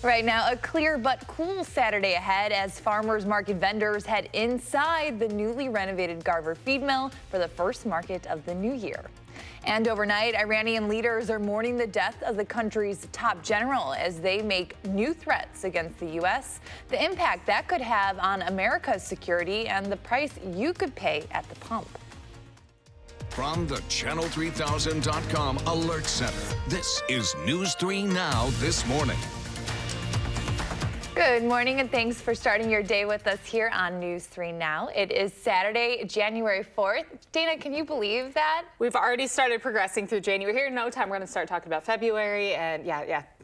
Right now, a clear but cool Saturday ahead as farmers market vendors head inside the newly renovated Garver feed mill for the first market of the new year. And overnight, Iranian leaders are mourning the death of the country's top general as they make new threats against the U.S., the impact that could have on America's security and the price you could pay at the pump. From the Channel3000.com Alert Center, this is News 3 Now this morning. Good morning and thanks for starting your day with us here on News 3 Now. It is Saturday, January 4th. Dana, can you believe that? We've already started progressing through January. Here in no time, we're going to start talking about February and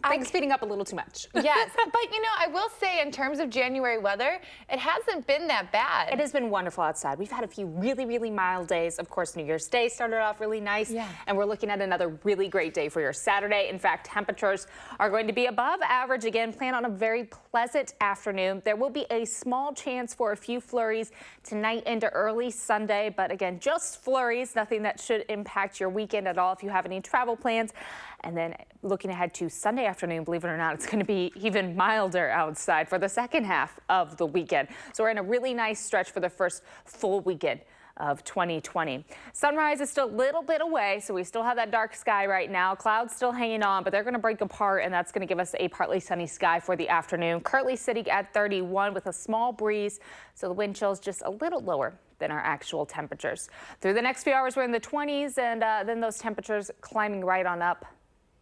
things speeding up a little too much. Yes, but you know, I will say in terms of January weather, it hasn't been that bad. It has been wonderful outside. We've had a few really, really mild days. Of course, New Year's Day started off really nice. And we're looking at another really great day for your Saturday. In fact, temperatures are going to be above average again. Plan on a very pleasant afternoon. There will be a small chance for a few flurries tonight into early Sunday, but again, just flurries, nothing that should impact your weekend at all if you have any travel plans. And then looking ahead to Sunday afternoon, believe it or not, it's going to be even milder outside for the second half of the weekend. So we're in a really nice stretch for the first full weekend of 2020. Sunrise is still a little bit away, so we still have that dark sky right now. Clouds still hanging on, but they're going to break apart, and that's going to give us a partly sunny sky for the afternoon. Currently sitting at 31 with a small breeze, so the wind chill is just a little lower than our actual temperatures. Through the next few hours, we're in the 20s, and then those temperatures climbing right on up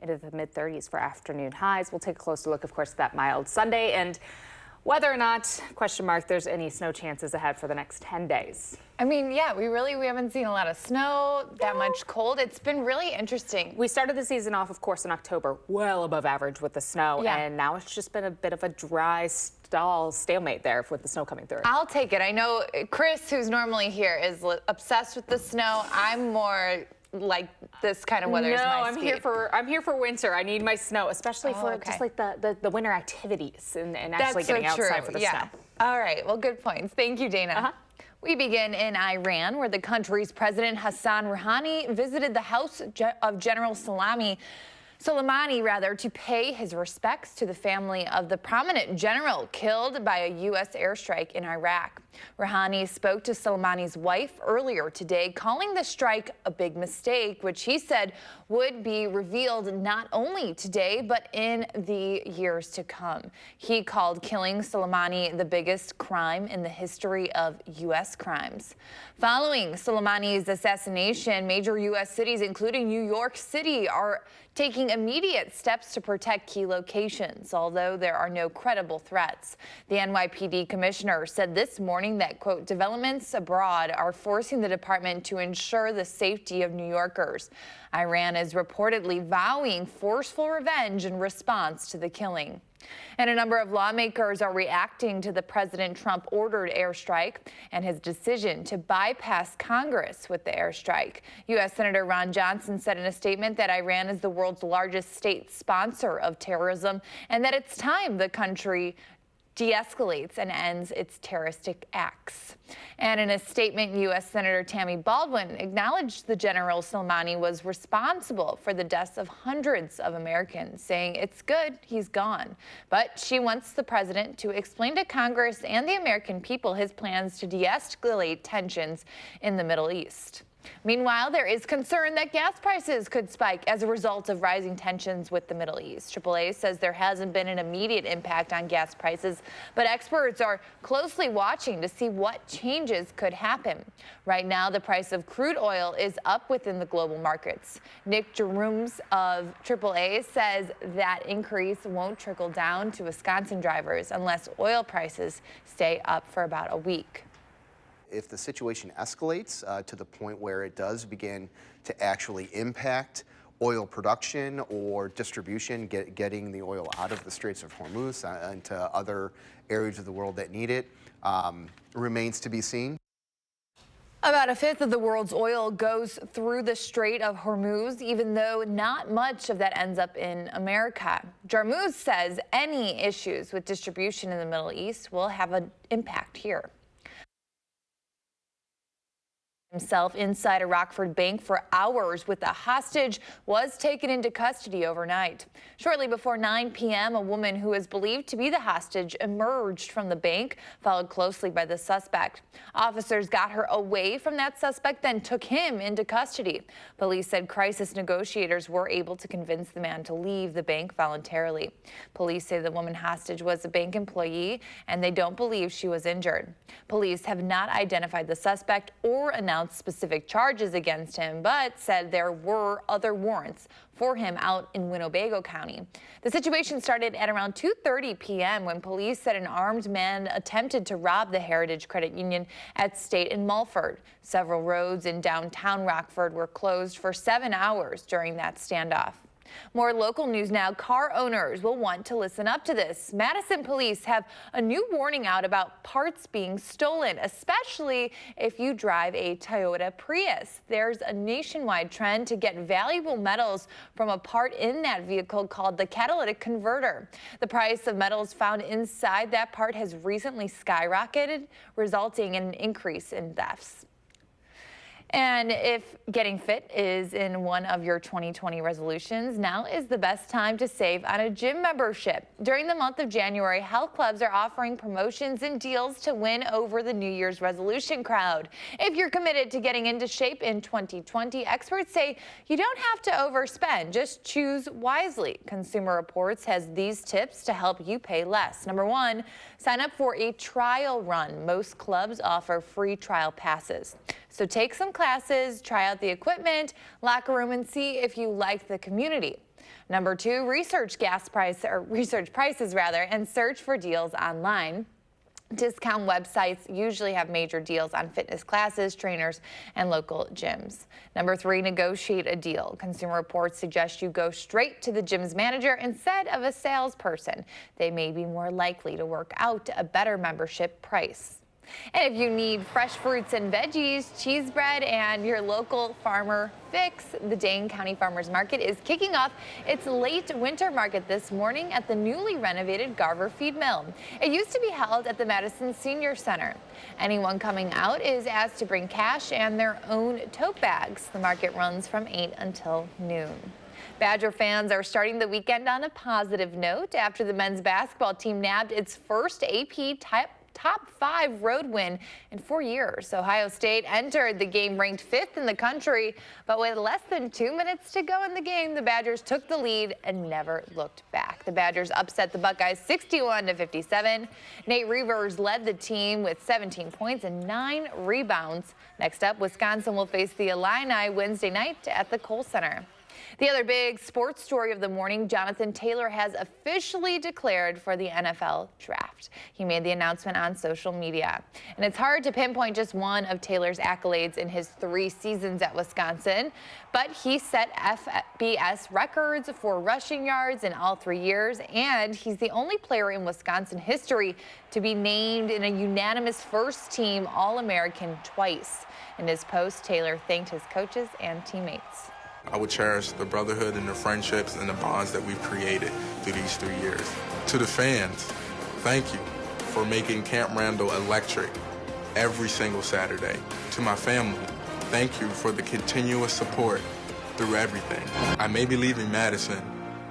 into the mid-30s for afternoon highs. We'll take a closer look, of course, at that mild Sunday and whether or not, question mark, there's any snow chances ahead for the next 10 days. I mean, yeah, we haven't seen a lot of snow, that much cold. It's been really interesting. We started the season off, of course, in October, well above average with the snow. And now it's just been a bit of a dry stalemate there with the snow coming through. I'll take it. I know Chris, who's normally here, is obsessed with the snow. I'm more like this kind of weather is my speed. I'm here for winter. I need my snow, especially for just like the winter activities and actually getting outside for the snow. All right, well, good points. Thank you, Dana. We begin in Iran, where the country's President Hassan Rouhani visited the house of General Soleimani to pay his respects to the family of the prominent general killed by a U.S. airstrike in Iraq. Rouhani spoke to Soleimani's wife earlier today, calling the strike a big mistake, which he said would be revealed not only today, but in the years to come. He called killing Soleimani the biggest crime in the history of U.S. crimes. Following Soleimani's assassination, major U.S. cities, including New York City, are taking immediate steps to protect key locations, although there are no credible threats. The NYPD commissioner said this morning that, quote, developments abroad are forcing the department to ensure the safety of New Yorkers. Iran is reportedly vowing forceful revenge in response to the killing. And a number of lawmakers are reacting to the President Trump-ordered airstrike and his decision to bypass Congress with the airstrike. U.S. Senator Ron Johnson said in a statement that Iran is the world's largest state sponsor of terrorism and that it's time the country de-escalates and ends its terroristic acts. And in a statement, U.S. Senator Tammy Baldwin acknowledged the General Soleimani was responsible for the deaths of hundreds of Americans, saying it's good he's gone. But she wants the president to explain to Congress and the American people his plans to de-escalate tensions in the Middle East. Meanwhile, there is concern that gas prices could spike as a result of rising tensions with the Middle East. AAA says there hasn't been an immediate impact on gas prices, but experts are closely watching to see what changes could happen. Right now, the price of crude oil is up within the global markets. Nick Jerooms of AAA says that increase won't trickle down to Wisconsin drivers unless oil prices stay up for about a week. If the situation escalates to the point where it does begin to actually impact oil production or distribution, getting the oil out of the Straits of Hormuz into other areas of the world that need it, remains to be seen. About a fifth of the world's oil goes through the Strait of Hormuz, even though not much of that ends up in America. Jarmuth says any issues with distribution in the Middle East will have an impact here. Himself inside a Rockford bank for hours with a hostage was taken into custody overnight. Shortly before 9 p.m., a woman who is believed to be the hostage emerged from the bank, followed closely by the suspect. Officers got her away from that suspect, then took him into custody. Police said crisis negotiators were able to convince the man to leave the bank voluntarily. Police say the woman hostage was a bank employee, and they don't believe she was injured. Police have not identified the suspect or announced specific charges against him, but said there were other warrants for him out in Winnebago County. The situation started at around 2:30 p.m. when police said an armed man attempted to rob the Heritage Credit Union at State in Mulford. Several roads in downtown Rockford were closed for 7 hours during that standoff. More local news now. Car owners will want to listen up to this. Madison police have a new warning out about parts being stolen, especially if you drive a Toyota Prius. There's a nationwide trend to get valuable metals from a part in that vehicle called the catalytic converter. The price of metals found inside that part has recently skyrocketed, resulting in an increase in thefts. And if getting fit is in one of your 2020 resolutions, now is the best time to save on a gym membership. During the month of January, health clubs are offering promotions and deals to win over the New Year's resolution crowd. If you're committed to getting into shape in 2020, experts say you don't have to overspend, just choose wisely. Consumer Reports has these tips to help you pay less. Number one, sign up for a trial run. Most clubs offer free trial passes. So take some classes, try out the equipment, locker room, and see if you like the community. Number two, research prices and search for deals online. Discount websites usually have major deals on fitness classes, trainers, and local gyms. Number three, negotiate a deal. Consumer Reports suggest you go straight to the gym's manager instead of a salesperson. They may be more likely to work out a better membership price. And if you need fresh fruits and veggies, cheese bread, and your local farmer fix, the Dane County Farmers Market is kicking off its late winter market this morning at the newly renovated Garver Feed Mill. It used to be held at the Madison Senior Center. Anyone coming out is asked to bring cash and their own tote bags. The market runs from 8 until noon. Badger fans are starting the weekend on a positive note after the men's basketball team nabbed its first AP top 5 road win in 4 years. Ohio State entered the game ranked 5th in the country, but with less than 2 minutes to go in the game, the Badgers took the lead and never looked back. The Badgers upset the Buckeyes 61-57. Nate Reavers led the team with 17 points and 9 rebounds. Next up, Wisconsin will face the Illini Wednesday night at the Kohl Center. The other big sports story of the morning, Jonathan Taylor has officially declared for the NFL draft. He made the announcement on social media. And it's hard to pinpoint just one of Taylor's accolades in his 3 seasons at Wisconsin, but he set FBS records for rushing yards in all 3 years, and he's the only player in Wisconsin history to be named in a unanimous first-team All-American twice. In his post, Taylor thanked his coaches and teammates. I would cherish the brotherhood and the friendships and the bonds that we've created through these 3 years. To the fans, thank you for making Camp Randall electric every single Saturday. To my family, thank you for the continuous support through everything. I may be leaving Madison,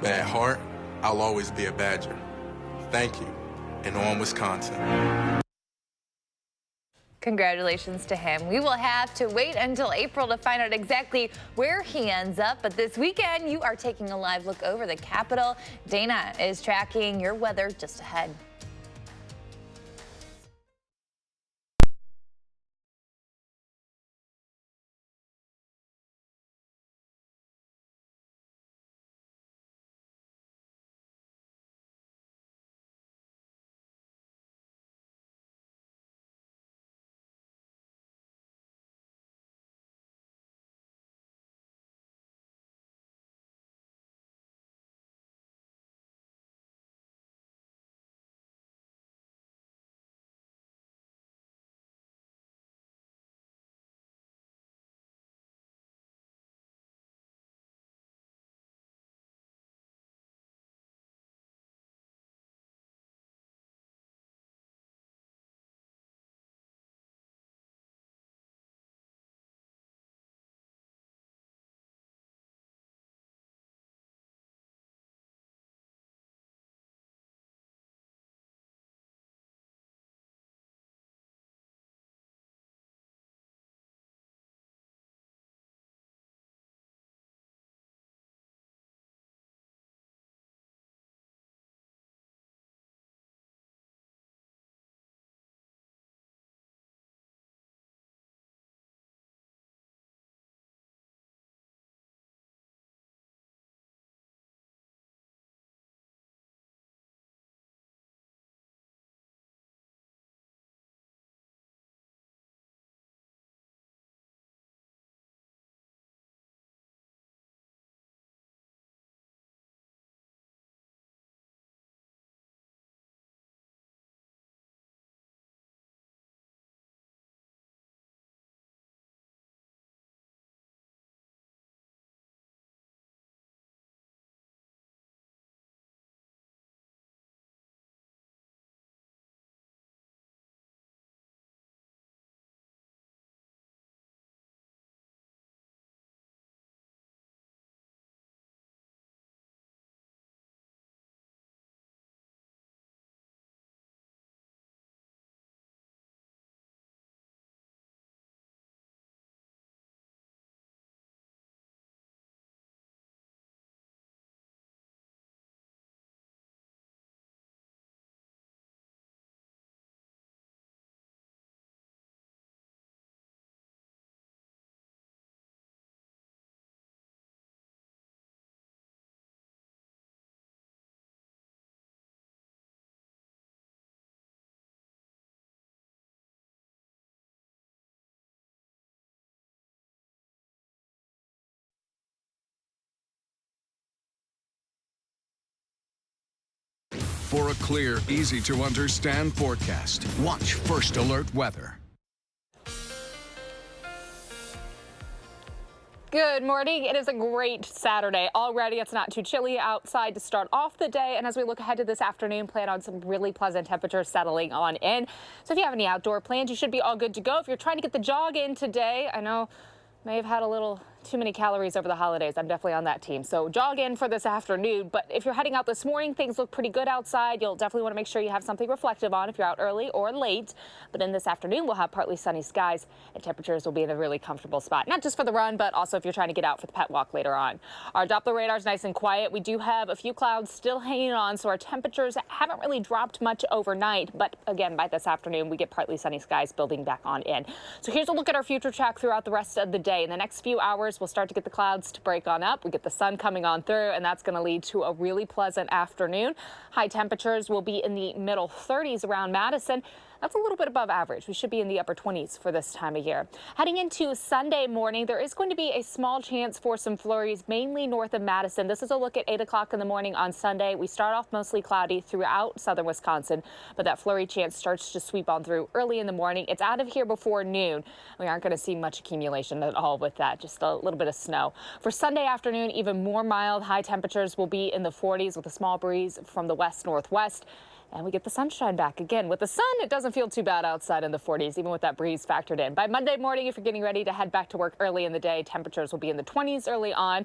but at heart, I'll always be a Badger. Thank you, and on Wisconsin. Congratulations to him. We will have to wait until April to find out exactly where he ends up. But this weekend, you are taking a live look over the Capitol. Dana is tracking your weather just ahead. For a clear, easy to understand forecast, watch First Alert Weather. Good morning. It is a great Saturday already. It's not too chilly outside to start off the day. And as we look ahead to this afternoon, plan on some really pleasant temperatures settling on in. So if you have any outdoor plans, you should be all good to go. If you're trying to get the jog in today, I know may have had a little too many calories over the holidays. I'm definitely on that team. So jog in for this afternoon. But if you're heading out this morning, things look pretty good outside. You'll definitely want to make sure you have something reflective on if you're out early or late. But in this afternoon, we'll have partly sunny skies and temperatures will be in a really comfortable spot. Not just for the run, but also if you're trying to get out for the pet walk later on. Our Doppler radar is nice and quiet. We do have a few clouds still hanging on, so our temperatures haven't really dropped much overnight. But again, by this afternoon, we get partly sunny skies building back on in. So here's a look at our future track throughout the rest of the day. In the next few hours, we'll start to get the clouds to break on up. We get the sun coming on through, and that's going to lead to a really pleasant afternoon. High temperatures will be in the middle 30s around Madison. That's a little bit above average. We should be in the upper 20s for this time of year. Heading into Sunday morning, there is going to be a small chance for some flurries, mainly north of Madison. This is a look at 8 o'clock in the morning on Sunday. We start off mostly cloudy throughout southern Wisconsin, but that flurry chance starts to sweep on through early in the morning. It's out of here before noon. We aren't going to see much accumulation at all with that, just a little bit of snow. For Sunday afternoon, even more mild. High temperatures will be in the 40s with a small breeze from the west-northwest. And we get the sunshine back again. With the sun, it doesn't feel too bad outside in the 40s, even with that breeze factored in. By Monday morning, if you're getting ready to head back to work early in the day, temperatures will be in the 20s early on.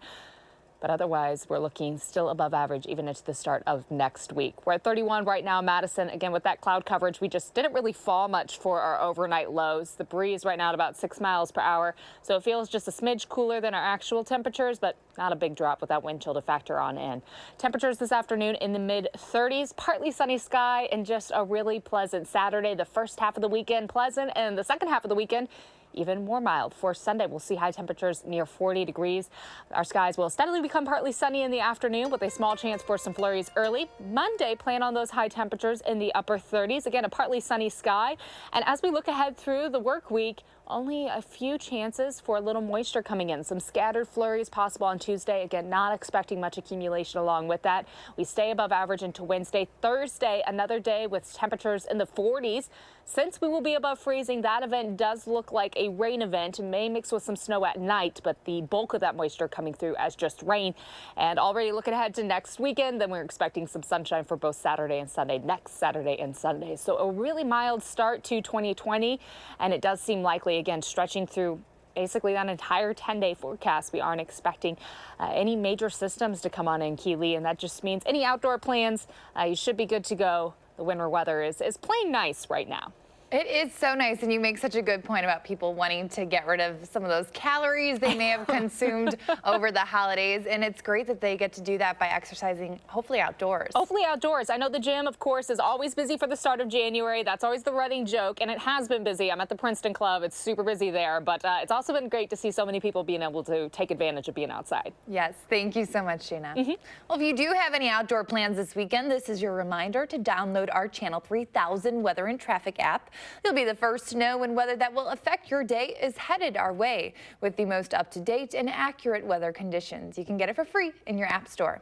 But otherwise, we're looking still above average even into the start of next week. We're at 31 right now, Madison. Again, with that cloud coverage, we just didn't really fall much for our overnight lows. The breeze right now at about 6 miles per hour. So it feels just a smidge cooler than our actual temperatures, but not a big drop with that wind chill to factor on in. Temperatures this afternoon in the mid 30s, partly sunny sky, and just a really pleasant Saturday. The first half of the weekend pleasant, and the second half of the weekend even more mild. For Sunday, we'll see high temperatures near 40 degrees. Our skies will steadily become partly sunny in the afternoon with a small chance for some flurries early. Monday, plan on those high temperatures in the upper 30s. Again, a partly sunny sky. And as we look ahead through the work week, only a few chances for a little moisture coming in. Some scattered flurries possible on Tuesday. Again, not expecting much accumulation along with that. We stay above average into Wednesday. Thursday, another day with temperatures in the 40s. Since we will be above freezing, that event does look like a rain event. It may mix with some snow at night, but the bulk of that moisture coming through as just rain. And already looking ahead to next weekend, then we're expecting some sunshine for both Saturday and Sunday, next Saturday and Sunday. So a really mild start to 2020, and it does seem likely, again, stretching through basically that entire 10-day forecast. We aren't expecting any major systems to come on in, Keeley, and that just means any outdoor plans, you should be good to go. The winter weather is plain nice right now. It is so nice, and you make such a good point about people wanting to get rid of some of those calories they may have consumed over the holidays, and it's great that they get to do that by exercising, hopefully outdoors. Hopefully outdoors. I know the gym, of course, is always busy for the start of January. That's always the running joke, and it has been busy. I'm at the Princeton Club. It's super busy there, but it's also been great to see so many people being able to take advantage of being outside. Yes, thank you so much, Shayna. Well, if you do have any outdoor plans this weekend, this is your reminder to download our Channel 3000 Weather and Traffic app. You'll be the first to know when weather that will affect your day is headed our way with the most up-to-date and accurate weather conditions. You can get it for free in your app store.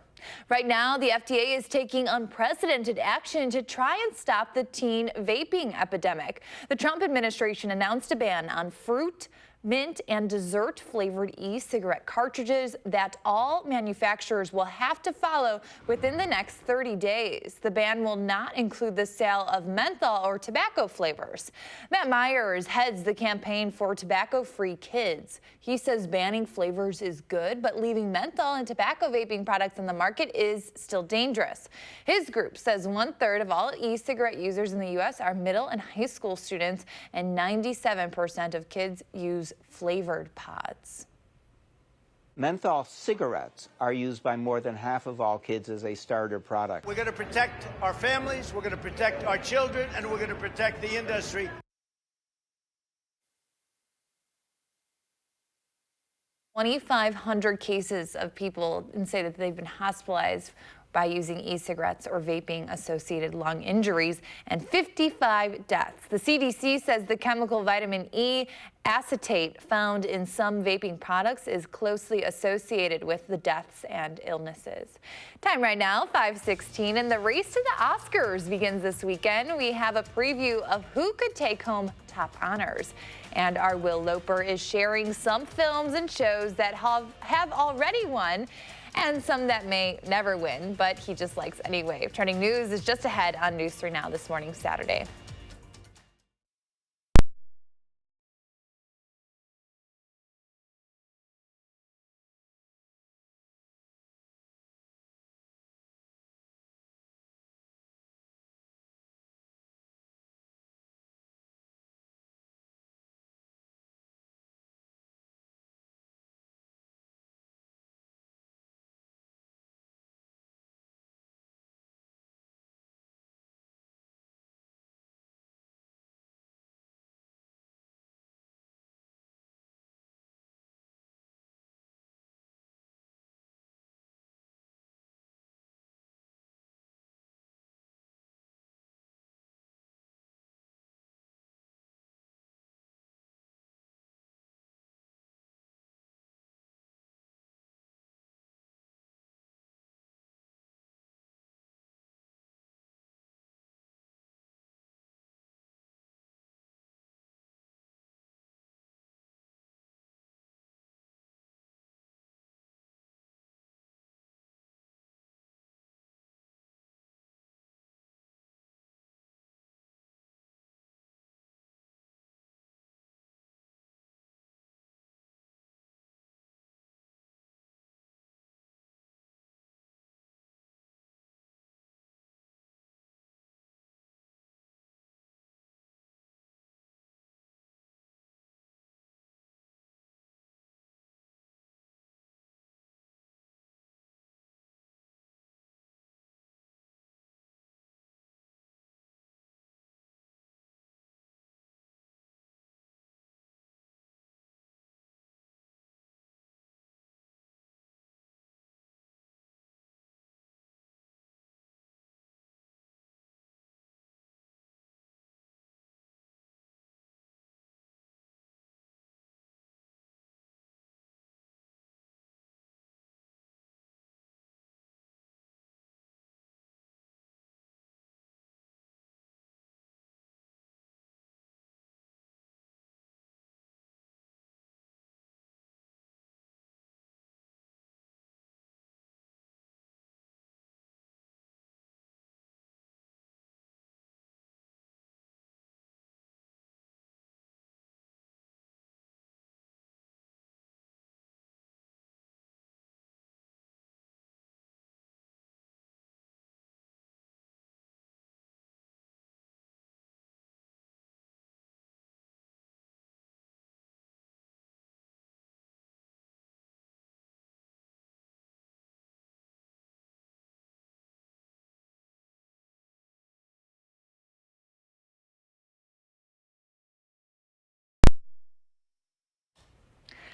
Right now, the FDA is taking unprecedented action to try and stop the teen vaping epidemic. The Trump administration announced a ban on fruit, mint, and dessert-flavored e-cigarette cartridges that all manufacturers will have to follow within the next 30 days. The ban will not include the sale of menthol or tobacco flavors. Matt Myers heads the campaign for tobacco-free kids. He says banning flavors is good, but leaving menthol and tobacco vaping products on the market is still dangerous. His group says 1/3 of all e-cigarette users in the U.S. are middle and high school students, and 97% of kids use flavored pods. Menthol cigarettes are used by more than half of all kids as a starter product. We're going to protect our families, we're going to protect our children, and we're going to protect the industry. 2,500 cases of people and say that they've been hospitalized by using e-cigarettes or vaping-associated lung injuries and 55 deaths. The CDC says the chemical vitamin E acetate found in some vaping products is closely associated with the deaths and illnesses. Time right now, 5:16, and the race to the Oscars begins this weekend. We have a preview of who could take home top honors. And our Will Loper is sharing some films and shows that have already won and some that may never win, but he just likes anyway. Trending news is just ahead on News 3 Now this morning, Saturday.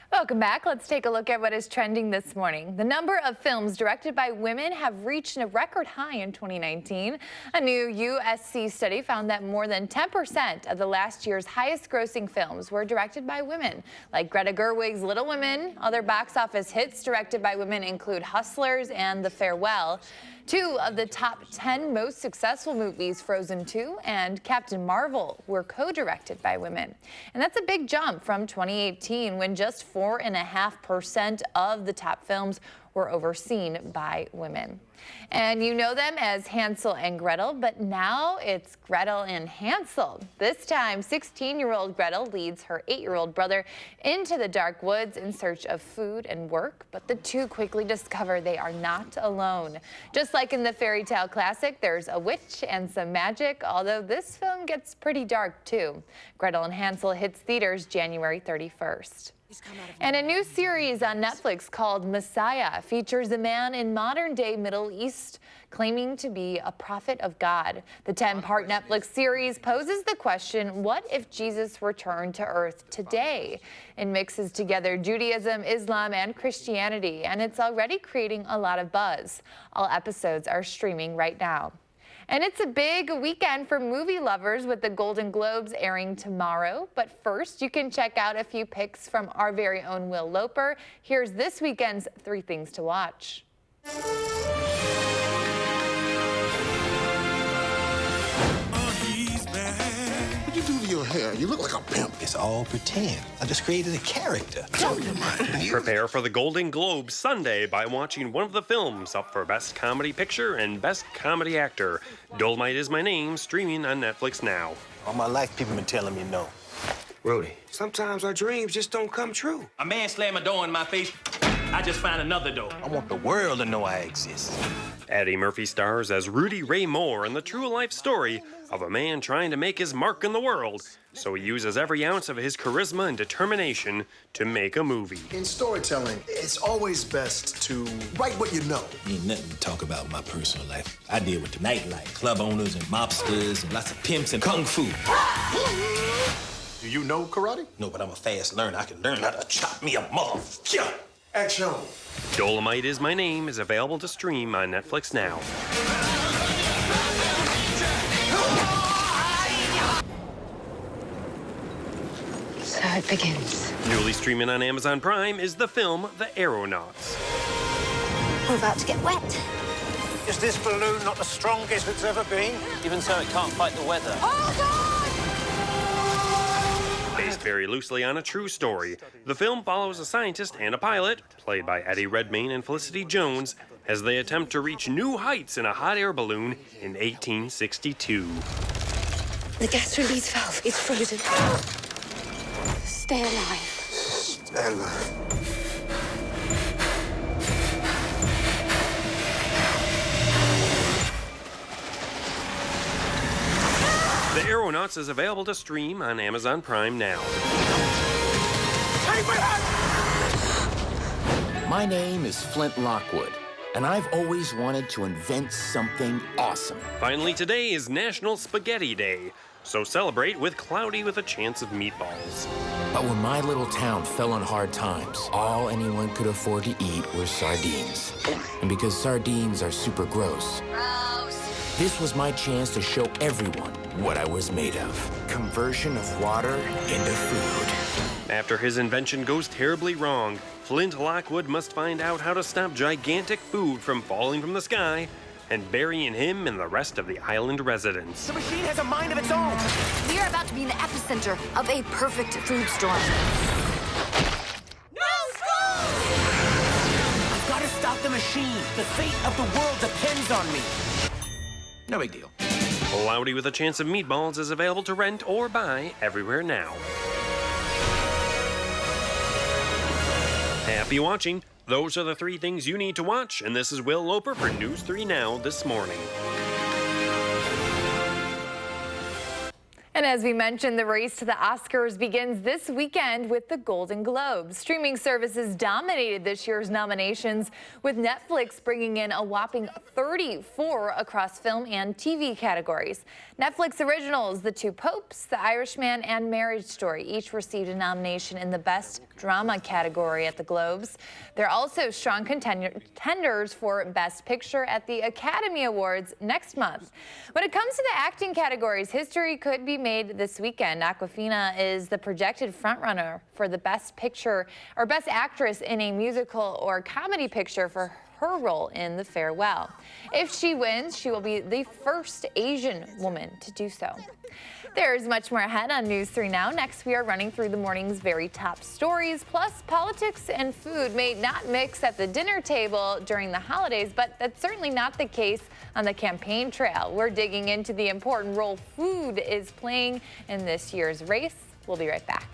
Welcome back. Let's take a look at what is trending this morning. The number of films directed by women have reached a record high in 2019. A new USC study found that more than 10% of the last year's highest grossing films were directed by women, like Greta Gerwig's Little Women. Other box office hits directed by women include Hustlers and The Farewell. 2 of the top 10 most successful movies, Frozen 2 and Captain Marvel, were co-directed by women. And that's a big jump from 2018, when just 4.5% of the top films were overseen by women. And you know them as Hansel and Gretel, but now it's Gretel and Hansel. This time, 16-year-old Gretel leads her 8-year-old brother into the dark woods in search of food and work, but the two quickly discover they are not alone. Just like in the fairy tale classic, there's a witch and some magic, although this film gets pretty dark too. Gretel and Hansel hits theaters January 31st. And a new series on Netflix called Messiah features a man in modern-day Middle East claiming to be a prophet of God. The 10-part Netflix series poses the question, what if Jesus returned to earth today? It mixes together Judaism, Islam, and Christianity, and it's already creating a lot of buzz. All episodes are streaming right now. And it's a big weekend for movie lovers with the Golden Globes airing tomorrow. But first, you can check out a few picks from our very own Will Loper. Here's this weekend's 3 things to watch. What you do to your hair? You look like a pimp. It's all pretend. I just created a character. Prepare for the Golden Globes Sunday by watching one of the films up for Best Comedy Picture and Best Comedy Actor. Dolomite Is My Name, streaming on Netflix now. All my life, people been telling me no. Rudy, sometimes our dreams just don't come true. A man slammed a door in my face. I just found another door. I want the world to know I exist. Eddie Murphy stars as Rudy Ray Moore in the true-life story of a man trying to make his mark in the world. So he uses every ounce of his charisma and determination to make a movie. In storytelling, it's always best to write what you know. Ain't nothing to talk about in my personal life. I deal with the nightlife, club owners and mobsters and lots of pimps and kung fu. Do you know karate? No, but I'm a fast learner. I can learn how to chop me a motherfucker. Action. Dolomite Is My Name is available to stream on Netflix now. So it begins. Newly streaming on Amazon Prime is the film The Aeronauts. We're about to get wet. Is this balloon not the strongest it's ever been? Even so, it can't fight the weather. Oh, God! Based very loosely on a true story, the film follows a scientist and a pilot, played by Eddie Redmayne and Felicity Jones, as they attempt to reach new heights in a hot air balloon in 1862. The gas release valve is frozen. Stay alive. Stay alive. The Aeronauts is available to stream on Amazon Prime now. My name is Flint Lockwood, and I've always wanted to invent something awesome. Finally, today is National Spaghetti Day, so celebrate with Cloudy with a Chance of Meatballs. But when my little town fell on hard times, all anyone could afford to eat were sardines. And because sardines are super gross, this was my chance to show everyone what I was made of. Conversion of water into food. After his invention goes terribly wrong, Flint Lockwood must find out how to stop gigantic food from falling from the sky and burying him and the rest of the island residents. The machine has a mind of its own. We are about to be in the epicenter of a perfect food storm. No school! I've got to stop the machine. The fate of the world depends on me. No big deal. Cloudy with a Chance of Meatballs is available to rent or buy everywhere now. Happy watching. Those are the 3 things you need to watch, and this is Will Loper for News 3 Now this morning. And as we mentioned, the race to the Oscars begins this weekend with the Golden Globes. Streaming services dominated this year's nominations, with Netflix bringing in a whopping 34 across film and TV categories. Netflix originals The Two Popes, The Irishman, and Marriage Story each received a nomination in the Best Drama category at the Globes. They're also strong contenders for Best Picture at the Academy Awards next month. When it comes to the acting categories, history could be made this weekend. Awkwafina is the projected frontrunner for the Best Picture or Best Actress in a Musical or Comedy Picture for her role in The Farewell. If she wins, she will be the first Asian woman to do so. There's much more ahead on News 3 Now. Next, we are running through the morning's very top stories. Plus, politics and food may not mix at the dinner table during the holidays, but that's certainly not the case on the campaign trail. We're digging into the important role food is playing in this year's race. We'll be right back.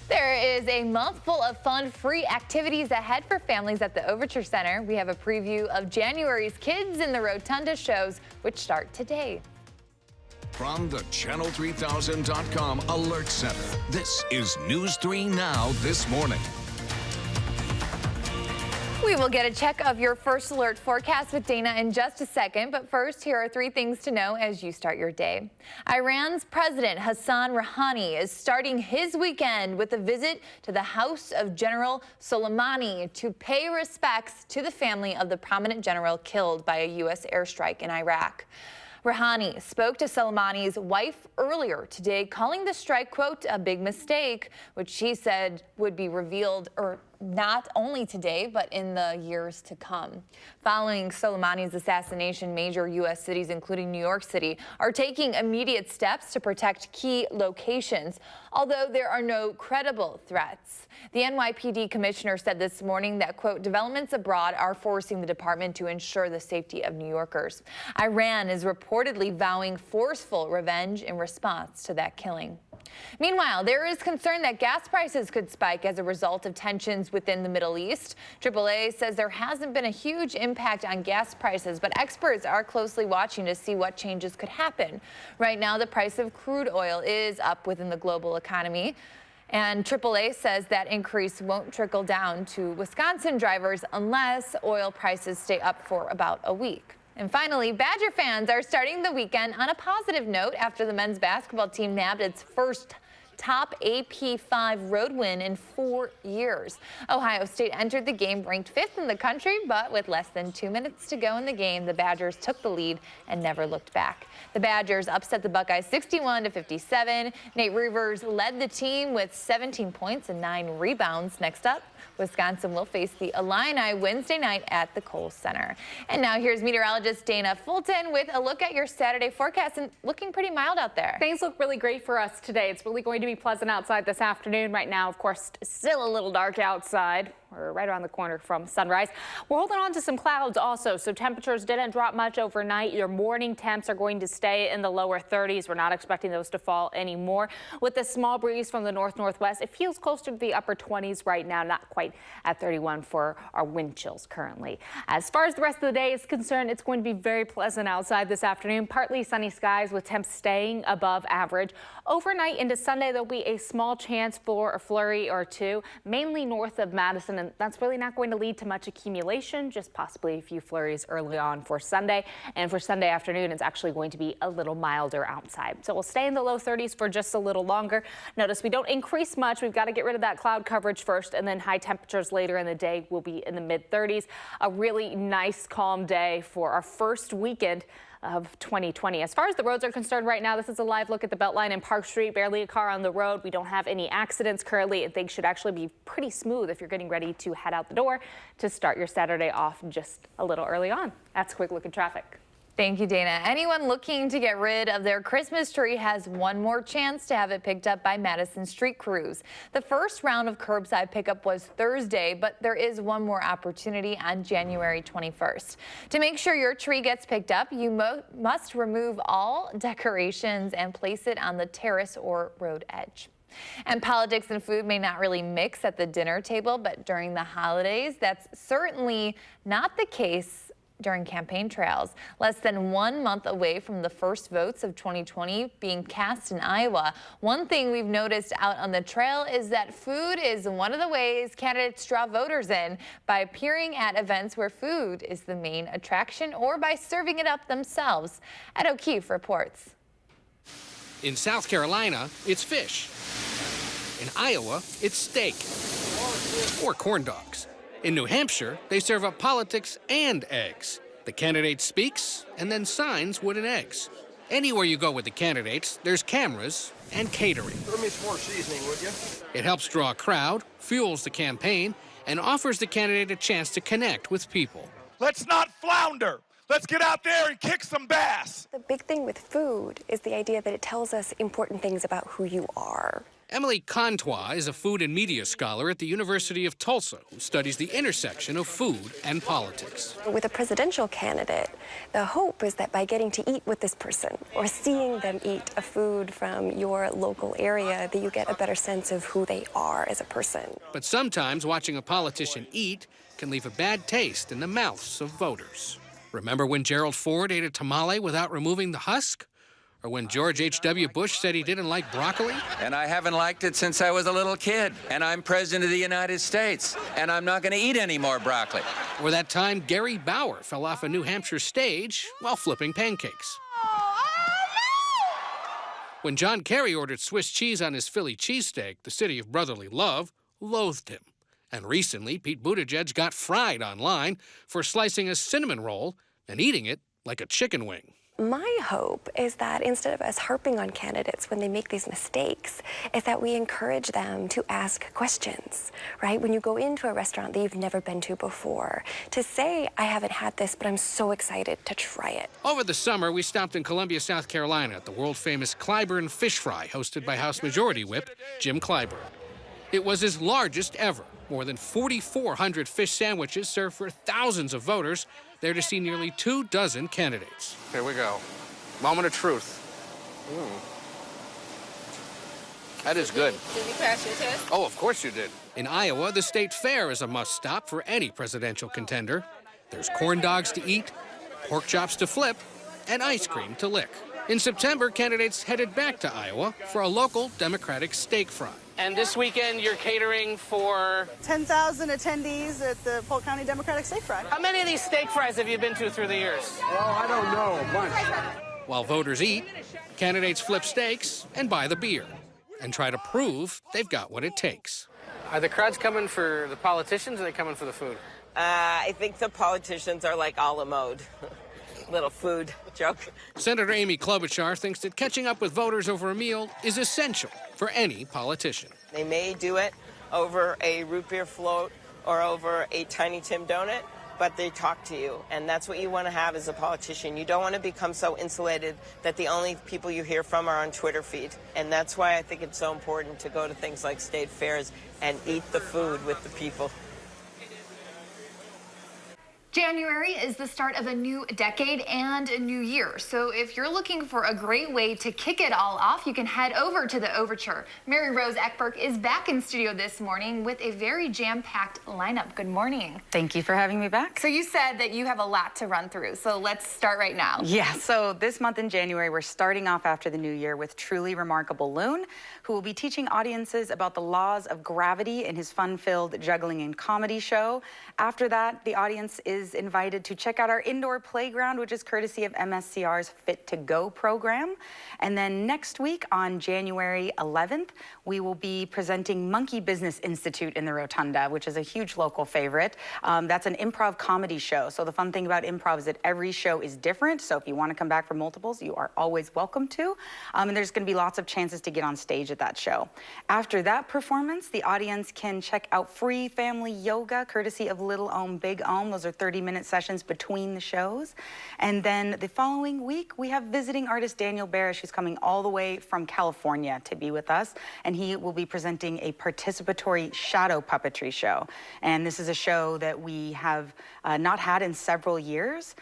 There is a month full of fun, free activities ahead for families at the Overture Center. We have a preview of January's Kids in the Rotunda shows, which start today. From the Channel3000.com Alert Center, this is News 3 Now this morning. We will get a check of your first alert forecast with Dana in just a second. But first, here are 3 things to know as you start your day. Iran's President Hassan Rouhani is starting his weekend with a visit to the house of General Soleimani to pay respects to the family of the prominent general killed by a U.S. airstrike in Iraq. Rouhani spoke to Soleimani's wife earlier today, calling the strike, quote, a big mistake, which she said would be revealed not only today, but in the years to come. Following Soleimani's assassination, major U.S. cities, including New York City, are taking immediate steps to protect key locations, although there are no credible threats. The NYPD commissioner said this morning that, quote, developments abroad are forcing the department to ensure the safety of New Yorkers. Iran is reportedly vowing forceful revenge in response to that killing. Meanwhile, there is concern that gas prices could spike as a result of tensions within the Middle East. AAA says there hasn't been a huge impact on gas prices, but experts are closely watching to see what changes could happen. Right now, the price of crude oil is up within the global economy, and AAA says that increase won't trickle down to Wisconsin drivers unless oil prices stay up for about a week. And finally, Badger fans are starting the weekend on a positive note after the men's basketball team nabbed its first top AP5 road win in 4 years. Ohio State entered the game ranked 5th in the country, but with less than 2 minutes to go in the game, the Badgers took the lead and never looked back. The Badgers upset the Buckeyes 61-57. Nate Reuvers led the team with 17 points and 9 rebounds. Next up, Wisconsin will face the Illini Wednesday night at the Kohl Center. And now here's meteorologist Dana Fulton with a look at your Saturday forecast, and looking pretty mild out there. Things look really great for us today. It's really going to be pleasant outside this afternoon. Right now, of course, still a little dark outside. We're right around the corner from sunrise. We're holding on to some clouds also, so temperatures didn't drop much overnight. Your morning temps are going to stay in the lower 30s. We're not expecting those to fall anymore. With a small breeze from the north-northwest, it feels closer to the upper 20s right now, not quite at 31 for our wind chills currently. As far as the rest of the day is concerned, it's going to be very pleasant outside this afternoon. Partly sunny skies with temps staying above average. Overnight into Sunday, there'll be a small chance for a flurry or two, mainly north of Madison, and that's really not going to lead to much accumulation, just possibly a few flurries early on for Sunday. And for Sunday afternoon, it's actually going to be a little milder outside. So we'll stay in the low 30s for just a little longer. Notice we don't increase much. We've got to get rid of that cloud coverage first, and then high temperatures later in the day will be in the mid 30s. A really nice, calm day for our first weekend of 2020. As far as the roads are concerned right now, this is a live look at the Beltline and Park Street. Barely a car on the road. We don't have any accidents currently, and things should actually be pretty smooth if you're getting ready to head out the door to start your Saturday off just a little early on. That's a quick look at traffic. Thank you, Dana. Anyone looking to get rid of their Christmas tree has one more chance to have it picked up by Madison street crews. The first round of curbside pickup was Thursday, but there is one more opportunity on January 21st. To make sure your tree gets picked up, you must remove all decorations and place it on the terrace or road edge. And politics and food may not really mix at the dinner table, but during the holidays, that's certainly not the case during campaign trails. Less than 1 month away from the first votes of 2020 being cast in Iowa, one thing we've noticed out on the trail is that food is one of the ways candidates draw voters in, by appearing at events where food is the main attraction or by serving it up themselves. Ed O'Keefe reports. In South Carolina, it's fish. In Iowa, it's steak or corn dogs. In New Hampshire, they serve up politics and eggs. The candidate speaks and then signs wooden eggs. Anywhere you go with the candidates, there's cameras and catering. Throw me some more seasoning, would you? It helps draw a crowd, fuels the campaign, and offers the candidate a chance to connect with people. Let's not flounder. Let's get out there and kick some bass. The big thing with food is the idea that it tells us important things about who you are. Emily Contois is a food and media scholar at the University of Tulsa who studies the intersection of food and politics. With a presidential candidate, the hope is that by getting to eat with this person or seeing them eat a food from your local area, that you get a better sense of who they are as a person. But sometimes watching a politician eat can leave a bad taste in the mouths of voters. Remember when Gerald Ford ate a tamale without removing the husk? Or when George H.W. Bush said he didn't like broccoli? And I haven't liked it since I was a little kid. And I'm president of the United States. And I'm not going to eat any more broccoli. Or that time Gary Bauer fell off a New Hampshire stage while flipping pancakes. When John Kerry ordered Swiss cheese on his Philly cheesesteak, the city of brotherly love loathed him. And recently, Pete Buttigieg got fried online for slicing a cinnamon roll and eating it like a chicken wing. My hope is that instead of us harping on candidates when they make these mistakes, is that we encourage them to ask questions, right? When you go into a restaurant that you've never been to before, to say, I haven't had this, but I'm so excited to try it. Over the summer, we stopped in Columbia, South Carolina at the world-famous Clyburn Fish Fry, hosted by House Majority Whip Jim Clyburn. It was his largest ever. More than 4,400 fish sandwiches served for thousands of voters there to see nearly 24 candidates. Here we go. Moment of truth. That is good. Did you pass your test? Oh, of course you did. In Iowa, the state fair is a must-stop for any presidential contender. There's corn dogs to eat, pork chops to flip, and ice cream to lick. In September, candidates headed back to Iowa for a local Democratic steak fry. And this weekend, you're catering for 10,000 attendees at the Polk County Democratic Steak Fry. How many of these steak fries have you been to through the years? Oh, I don't know, a bunch. While voters eat, candidates flip steaks and buy the beer and try to prove they've got what it takes. Are the crowds coming for the politicians or are they coming for the food? I think the politicians are like a la mode. Little food joke. Senator Amy Klobuchar thinks that catching up with voters over a meal is essential for any politician. They may do it over a root beer float or over a Tiny Tim donut, but they talk to you. And that's what you want to have as a politician. You don't want to become so insulated that the only people you hear from are on Twitter feed. And that's why I think it's so important to go to things like state fairs and eat the food with the people. January is the start of a new decade and a new year. So if you're looking for a great way to kick it all off, you can head over to the Overture. Mary Rose Eckberg is back in studio this morning with a very jam-packed lineup. Good morning. Thank you for having me back. So you said that you have a lot to run through. So let's start right now. Yeah, so this month in January, we're starting off after the new year with Truly Remarkable Loon, who will be teaching audiences about the laws of gravity in his fun-filled juggling and comedy show. After that, the audience is invited to check out our indoor playground, which is courtesy of MSCR's Fit to Go program. And then next week on January 11th, we will be presenting Monkey Business Institute in the Rotunda, which is a huge local favorite. That's an improv comedy show. So the fun thing about improv is that every show is different. So if you want to come back for multiples, you are always welcome to. And there's going to be lots of chances to get on stage at that show. After that performance, the audience can check out free family yoga, courtesy of Little Ohm, Big Ohm. Those are 30-minute sessions between the shows. And then the following week, we have visiting artist Daniel Barish, who's coming all the way from California to be with us. And he will be presenting a participatory shadow puppetry show. And this is a show that we have not had in several years.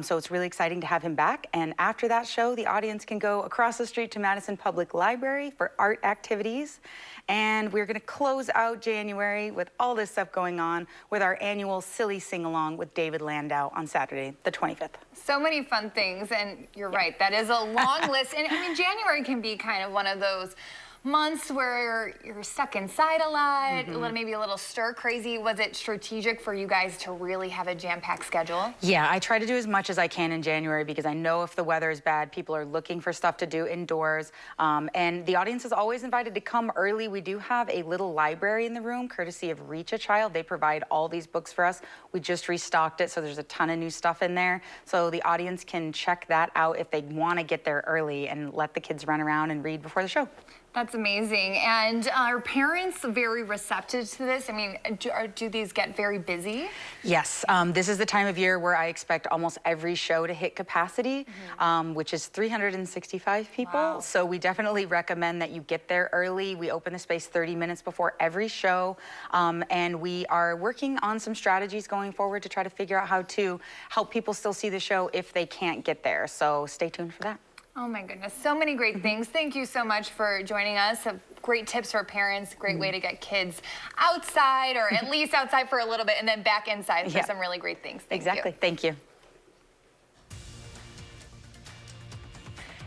So it's really exciting to have him back. And after that show, the audience can go across the street to Madison Public Library for art activities. And we're going to close out January with all this stuff going on with our annual Silly Sing-Along with David Landau on Saturday, the 25th. So many fun things, and you're right, that is a long list. And I mean, January can be kind of one of those months where you're stuck inside a lot, maybe a little stir crazy. Was it strategic for you guys to really have a jam-packed schedule? Yeah, I try to do as much as I can in January because I know if the weather is bad, people are looking for stuff to do indoors. And the audience is always invited to come early. We do have a little library in the room, courtesy of Reach a Child. They provide all these books for us. We just restocked it, so there's a ton of new stuff in there. So the audience can check that out if they want to get there early and let the kids run around and read before the show. That's amazing. And are parents very receptive to this? I mean, do these get very busy? Yes. This is the time of year where I expect almost every show to hit capacity, which is 365 people. Wow. So we definitely recommend that you get there early. We open the space 30 minutes before every show. And we are working on some strategies going forward to try to figure out how to help people still see the show if they can't get there. So stay tuned for that. Oh my goodness, so many great things. Thank you so much for joining us. Great tips for parents, great way to get kids outside, or at least outside for a little bit and then back inside for some really great things. Thank you. Thank you.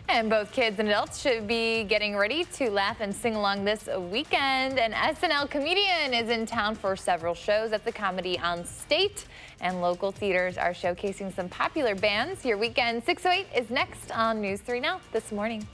And both kids and adults should be getting ready to laugh and sing along this weekend. An SNL comedian is in town for several shows at the Comedy on State, and local theaters are showcasing some popular bands. Your Weekend 608 is next on News 3 Now this morning.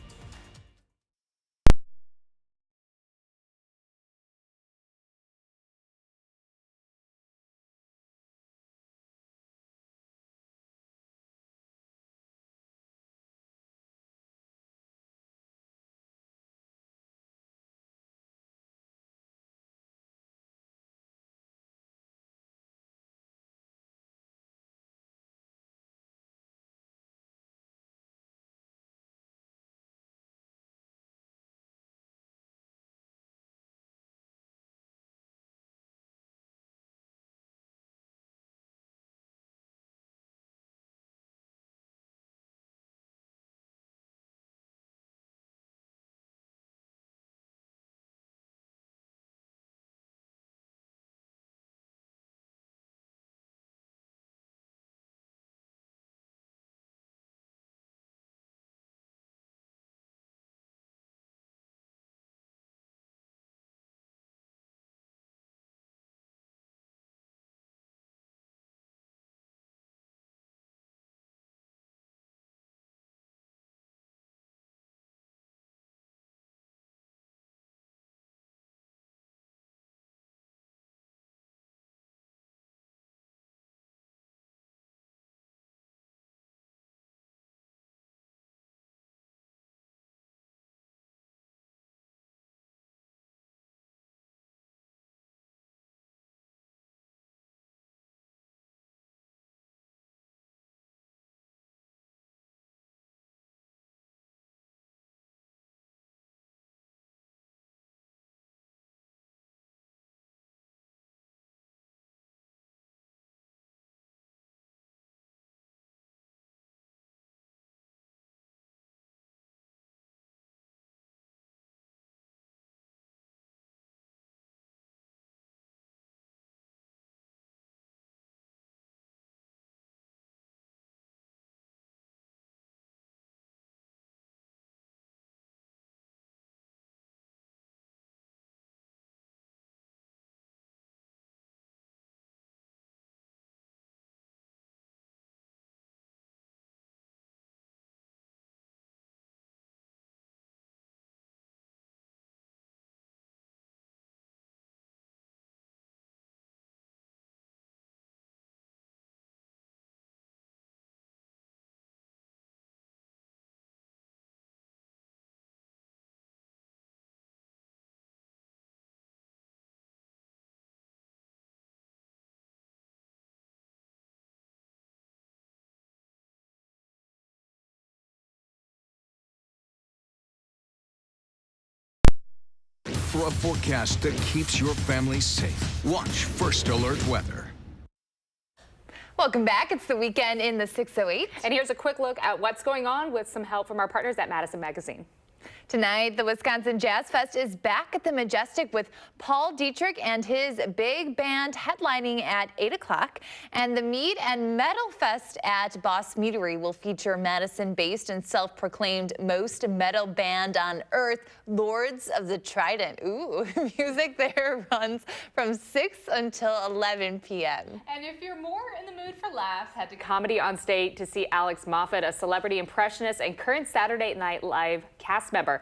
For a forecast that keeps your family safe, watch First Alert Weather. Welcome back. It's the weekend in the 608. And here's a quick look at what's going on with some help from our partners at Madison Magazine. Tonight, the Wisconsin Jazz Fest is back at the Majestic with Paul Dietrich and his big band headlining at 8 o'clock. And the Mead and Metal Fest at Boss Meadery will feature Madison-based and self-proclaimed most metal band on earth, Lords of the Trident. Ooh, music there runs from 6 until 11 p.m. And if you're more in the mood for laughs, head to Comedy on State to see Alex Moffat, a celebrity impressionist and current Saturday Night Live cast member.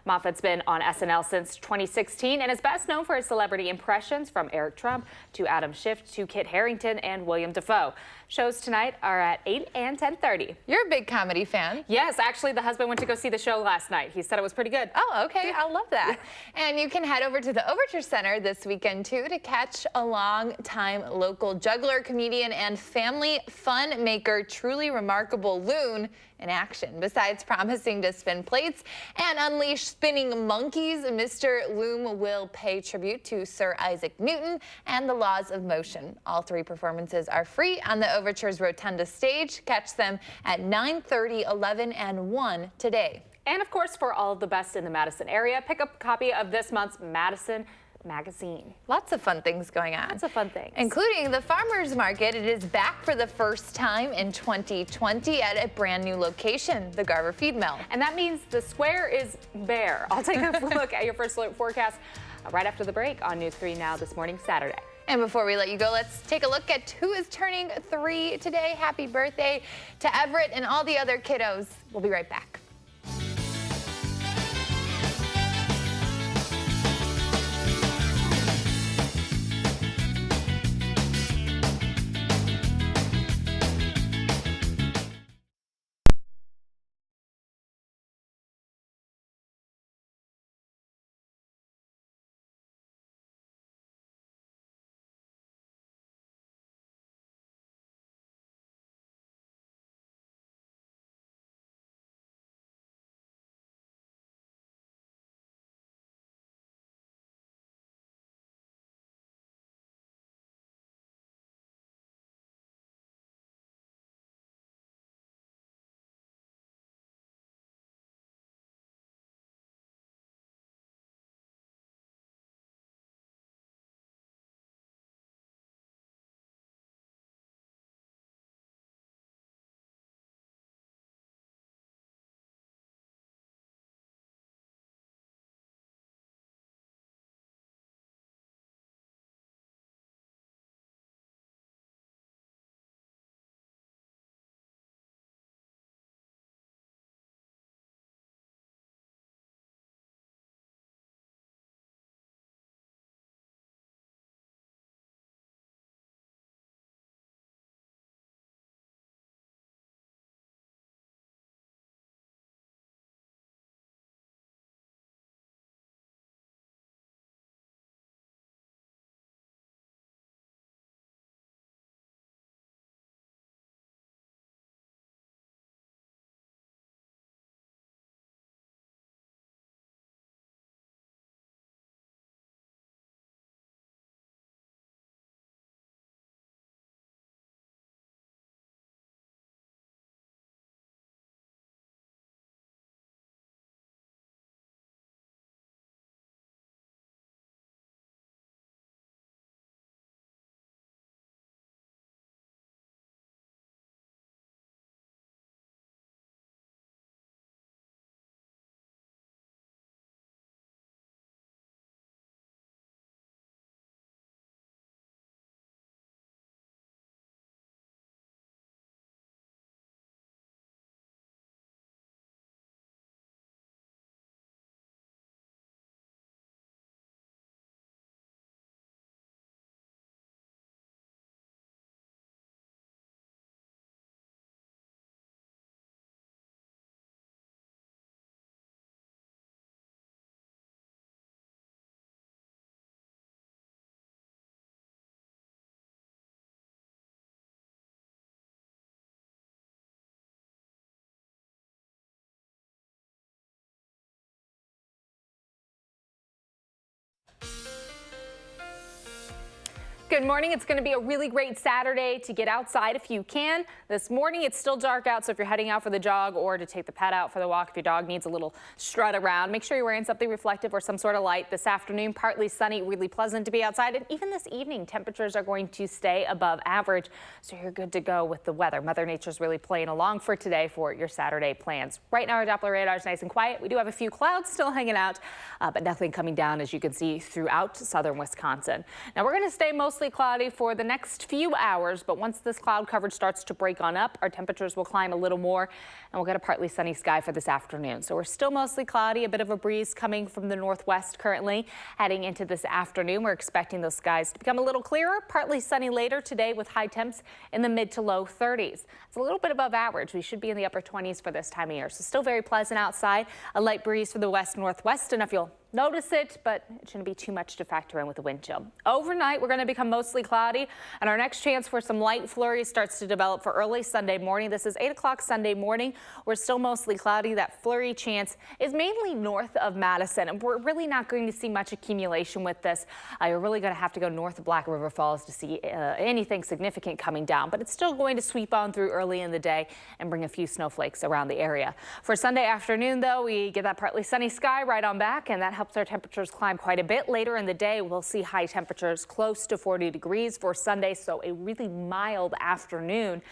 Moffat's been on SNL since 2016 and is best known for his celebrity impressions from Eric Trump to Adam Schiff to Kit Harington and William Dafoe. Shows tonight are at 8 and 10:30. You're a big comedy fan. Yes, actually, the husband went to go see the show last night. He said it was pretty good. Oh, okay. I love that. And you can head over to the Overture Center this weekend, too, to catch a long-time local juggler, comedian, and family fun maker, Truly Remarkable Loon in action. Besides promising to spin plates and unleash spinning monkeys, Mr. Loom will pay tribute to Sir Isaac Newton and the laws of motion. All three performances are free on the Overture's Rotunda stage. Catch them at 9:30, 11, and 1 today. And of course, for all of the best in the Madison area, pick up a copy of this month's Madison magazine. Lots of fun things going on. Lots of fun things. Including the farmers market. It is back for the first time in 2020 at a brand new location, the Garver Feed Mill. And that means the square is bare. I'll take a look at your first look forecast right after the break on News 3 Now this morning, Saturday. And before we let you go, let's take a look at who is turning 3 today. Happy birthday to Everett and all the other kiddos. We'll be right back. Good morning. It's going to be a really great Saturday to get outside if you can. This morning it's still dark out, so if you're heading out for the jog or to take the pet out for the walk, if your dog needs a little strut around, make sure you're wearing something reflective or some sort of light. This afternoon, partly sunny, really pleasant to be outside. And even this evening, temperatures are going to stay above average, so you're good to go with the weather. Mother Nature's really playing along for today for your Saturday plans. Right now, our Doppler radar is nice and quiet. We do have a few clouds still hanging out, but nothing coming down, as you can see, throughout southern Wisconsin. Now, we're going to stay mostly mostly cloudy for the next few hours, but once this cloud coverage starts to break on up, our temperatures will climb a little more, and we'll get a partly sunny sky for this afternoon. So we're still mostly cloudy, a bit of a breeze coming from the northwest currently. Heading into this afternoon, we're expecting those skies to become a little clearer, partly sunny later today with high temps in the mid to low 30s. It's a little bit above average. We should be in the upper 20s for this time of year, so still very pleasant outside. A light breeze from the west-northwest, and if you'll notice it, but it shouldn't be too much to factor in with the wind chill. Overnight, we're going to become mostly cloudy, and our next chance for some light flurries starts to develop for early Sunday morning. This is 8 o'clock Sunday morning. We're still mostly cloudy. That flurry chance is mainly north of Madison, and we're really not going to see much accumulation with this. You're really going to have to go north of Black River Falls to see anything significant coming down, but it's still going to sweep on through early in the day and bring a few snowflakes around the area. For Sunday afternoon, though, we get that partly sunny sky right on back, and that helps our temperatures climb quite a bit. Later in the day, we'll see high temperatures close to 40 degrees for Sunday, so a really mild afternoon.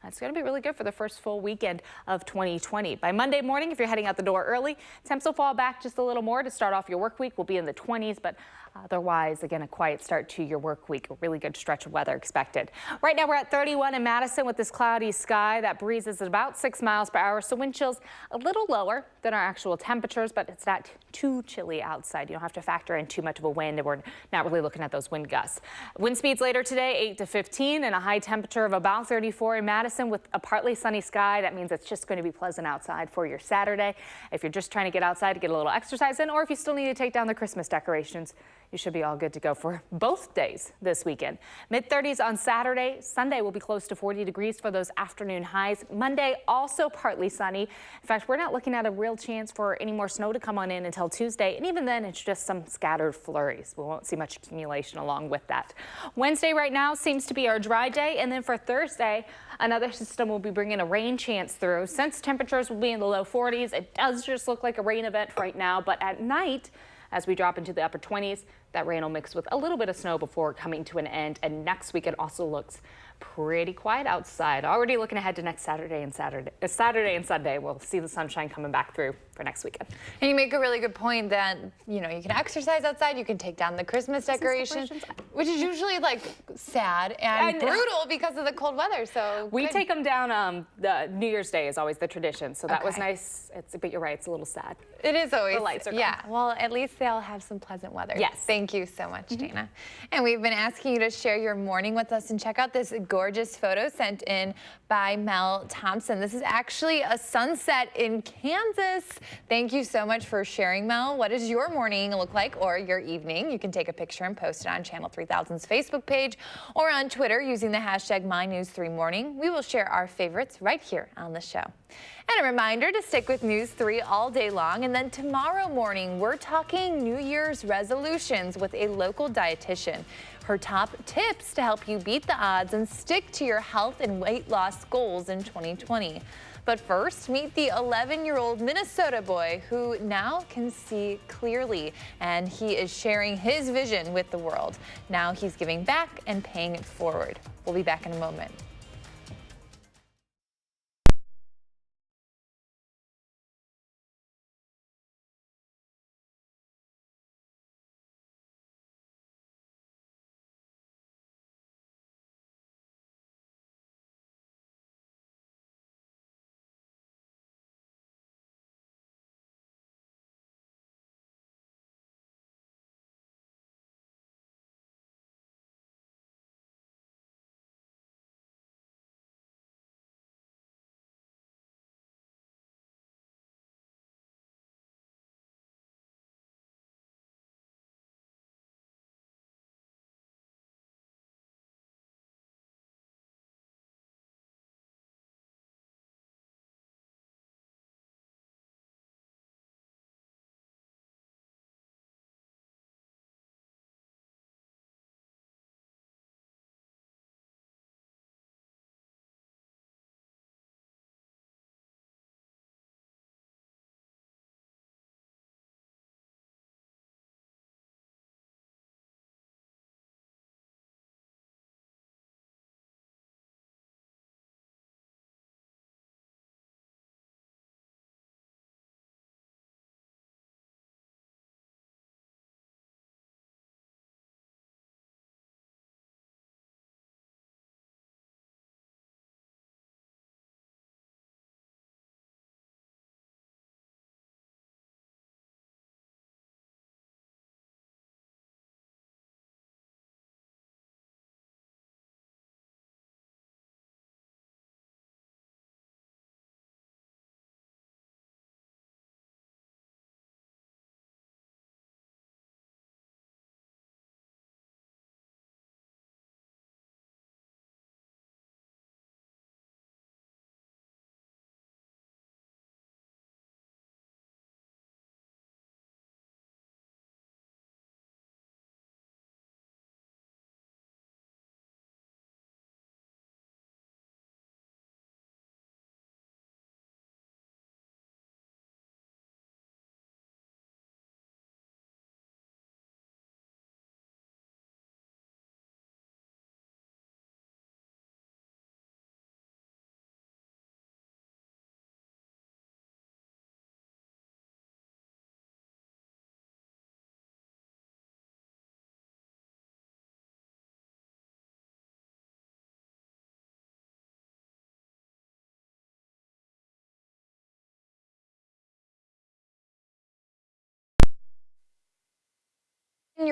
It's going to be really good for the first full weekend of 2020. By Monday morning, if you're heading out the door early, temps will fall back just a little more to start off your work week. We'll be in the 20s, but otherwise, again, a quiet start to your work week. A really good stretch of weather expected. Right now, we're at 31 in Madison with this cloudy sky. That breeze is at about 6 miles per hour, so wind chill's a little lower than our actual temperatures, but it's not too chilly outside. You don't have to factor in too much of a wind, and we're not really looking at those wind gusts. Wind speeds later today, 8 to 15, and a high temperature of about 34 in Madison with a partly sunny sky. That means it's just going to be pleasant outside for your Saturday. If you're just trying to get outside to get a little exercise in, or if you still need to take down the Christmas decorations, you should be all good to go for both days this weekend. Mid-30s on Saturday. Sunday will be close to 40 degrees for those afternoon highs. Monday, also partly sunny. In fact, we're not looking at a real chance for any more snow to come on in until Tuesday, and even then, it's just some scattered flurries. We won't see much accumulation along with that. Wednesday right now seems to be our dry day, and then for Thursday, another system will be bringing a rain chance through. Since temperatures will be in the low 40s, it does just look like a rain event right now, but at night, as we drop into the upper 20s, that rain will mix with a little bit of snow before coming to an end. And next week, it also looks pretty quiet outside. Already looking ahead to next Saturday and Sunday. We'll see the sunshine coming back through for next weekend. And you make a really good point that, you know, you can exercise outside, you can take down the Christmas decorations, which is usually like sad and brutal because of the cold weather. So we take them down. The New Year's Day is always the tradition, so that was nice. But you're right, it's a little sad. It is always. The lights are gone. Yeah. Well, at least they'll have some pleasant weather. Yes. Thank you so much, Dana. And we've been asking you to share your morning with us and check out this gorgeous photo sent in by Mel Thompson. This is actually a sunset in Kansas. Thank you so much for sharing, Mel. What does your morning look like, or your evening? You can take a picture and post it on Channel 3000's Facebook page or on Twitter using the hashtag MyNews3Morning. We will share our favorites right here on the show. And a reminder to stick with News 3 all day long. And then tomorrow morning, we're talking New Year's resolutions with a local dietitian. Her top tips to help you beat the odds and stick to your health and weight loss goals in 2020. But first, meet the 11-year-old Minnesota boy who now can see clearly, and he is sharing his vision with the world. Now he's giving back and paying it forward. We'll be back in a moment.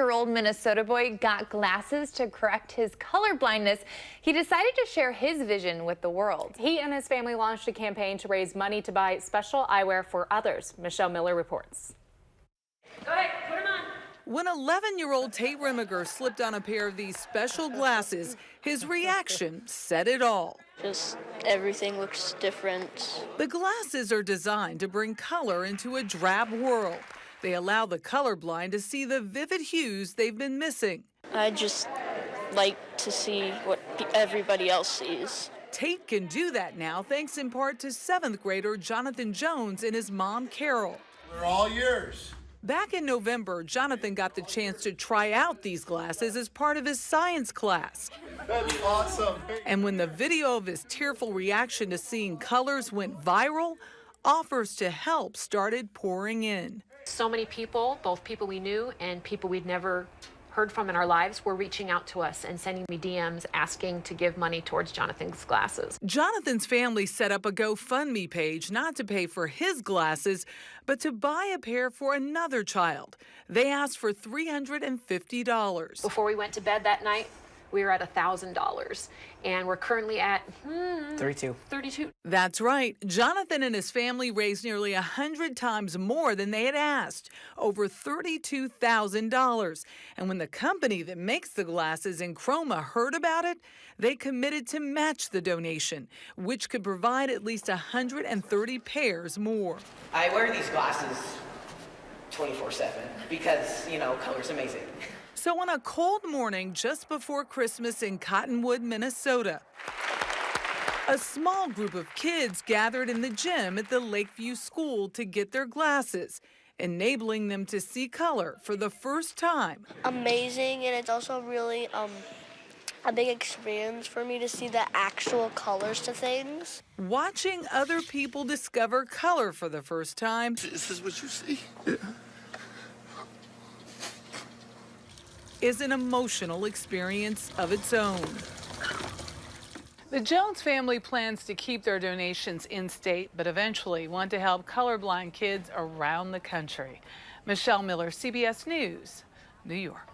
11-year-old Minnesota boy got glasses to correct his color blindness. He decided to share his vision with the world. He and his family launched a campaign to raise money to buy special eyewear for others. Michelle Miller reports. Go ahead, put them on. When 11-year-old Tate Remiger slipped on a pair of these special glasses, his reaction said it all. Just everything looks different. The glasses are designed to bring color into a drab world. They allow the colorblind to see the vivid hues they've been missing. I just like to see what everybody else sees. Tate can do that now thanks in part to 7th grader Jonathan Jones and his mom Carol. They're all yours. Back in November, Jonathan got the chance to try out these glasses as part of his science class. That's awesome. And when the video of his tearful reaction to seeing colors went viral, offers to help started pouring in. So many people, both people we knew and people we'd never heard from in our lives, were reaching out to us and sending me DMs asking to give money towards Jonathan's glasses. Jonathan's family set up a GoFundMe page not to pay for his glasses, but to buy a pair for another child. They asked for $350. Before we went to bed that night, we were at $1,000, and we're currently at 32. That's right. Jonathan and his family raised nearly 100 times more than they had asked, over $32,000. And when the company that makes the glasses in Chroma heard about it, they committed to match the donation, which could provide at least 130 pairs more. I wear these glasses 24/7 because, color's amazing. So on a cold morning just before Christmas in Cottonwood, Minnesota, a small group of kids gathered in the gym at the Lakeview School to get their glasses, enabling them to see color for the first time. Amazing, and it's also really a big experience for me to see the actual colors to things. Watching other people discover color for the first time. Is this what you see? Yeah. Is an emotional experience of its own. The Jones family plans to keep their donations in-state, but eventually want to help colorblind kids around the country. Michelle Miller, CBS News, New York.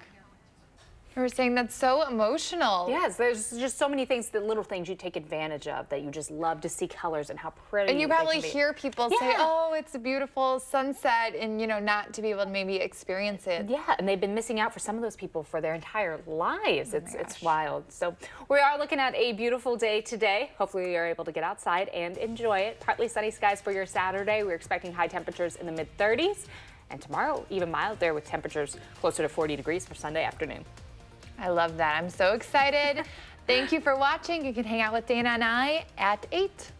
You were saying that's so emotional. Yes, there's just so many things, the little things you take advantage of that you just love to see colors and how pretty. And you probably hear people say, oh, it's a beautiful sunset, and not to be able to maybe experience it. Yeah, and they've been missing out for some of those people for their entire lives. It's wild. So we are looking at a beautiful day today. Hopefully you're able to get outside and enjoy it. Partly sunny skies for your Saturday. We're expecting high temperatures in the mid-30s. And tomorrow, even mild there with temperatures closer to 40 degrees for Sunday afternoon. I love that. I'm so excited. Thank you for watching. You can hang out with Dana and I at 8.